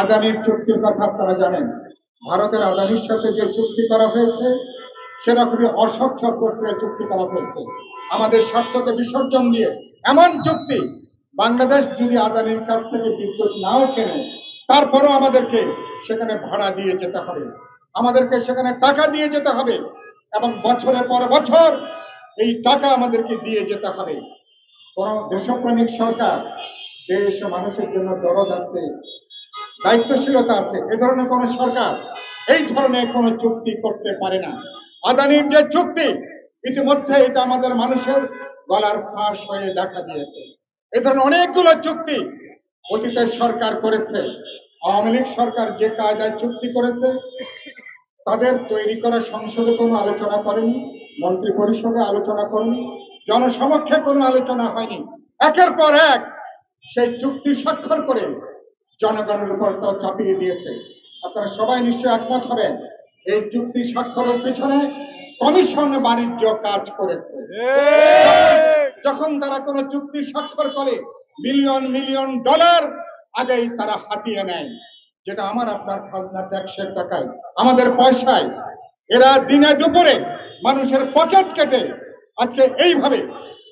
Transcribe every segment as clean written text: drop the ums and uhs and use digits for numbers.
আদানির চুক্তির কথা আপনারা জানেন। ভারতের আদানির সাথে যে চুক্তি করা হয়েছে সেটা খুবই অস্বচ্ছ প্রক্রিয়ায় চুক্তি করা হয়েছে। আমাদের স্বার্থকে বিসর্জন দিয়ে এমন চুক্তি, বাংলাদেশ যদি আদানির কাছ থেকে বিদ্যুৎ নাও কেনে তারপরও আমাদেরকে সেখানে ভাড়া দিয়ে যেতে হবে, আমাদেরকে সেখানে টাকা দিয়ে যেতে হবে এবং বছরের পর বছর এই টাকা আমাদেরকে দিয়ে যেতে হবে। কোন দেশপ্রেমিক সরকার, দেশ ও মানুষের জন্য দরদ আছে, দায়িত্বশীলতা আছে, এ ধরনের কোন সরকার এই ধরনের কোন চুক্তি করতে পারে না। আদানির যে চুক্তি, ইতিমধ্যে এটা আমাদের মানুষের গলার ফাঁস হয়ে দেখা দিয়েছে। এ ধরনের অনেকগুলো চুক্তি অতীতের সরকার করেছে। আওয়ামী লীগ সরকার যে কায়দায় চুক্তি করেছে, তাদের তৈরি করা সংসদে কোনো আলোচনা করেনি, মন্ত্রী পরিষদে আলোচনা করেনি, জনসমক্ষে কোনো আলোচনা হয়নি। একের পর এক সেই চুক্তি স্বাক্ষর করে জনগণের উপর তারা চাপিয়ে দিয়েছে। আপনারা সবাই নিশ্চয়ই একমত হবেন, এই চুক্তি স্বাক্ষরের পিছনে কমিশন বাণিজ্য কাজ করেছে। যখন তারা কোনো চুক্তি স্বাক্ষর করে মিলিয়ন মিলিয়ন ডলার আগেই তারা হাতিয়ে নেয়, যেটা আমার আপনার খাজনা ট্যাক্সের টাকায়, আমাদের পয়সায় এরা দিনে দুপুরে মানুষের পকেট কেটে আজকে এইভাবে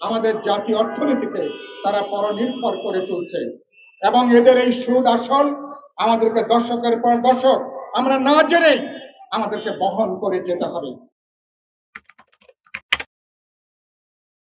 আমাদের জাতীয় অর্থনীতিকে তারা পরনির্ভর করে তুলছে। এবং এদের এই সুদ আসল আমাদেরকে দশকের পর দশক আমরা না জেনেই আমাদেরকে বহন করে যেতে হবে।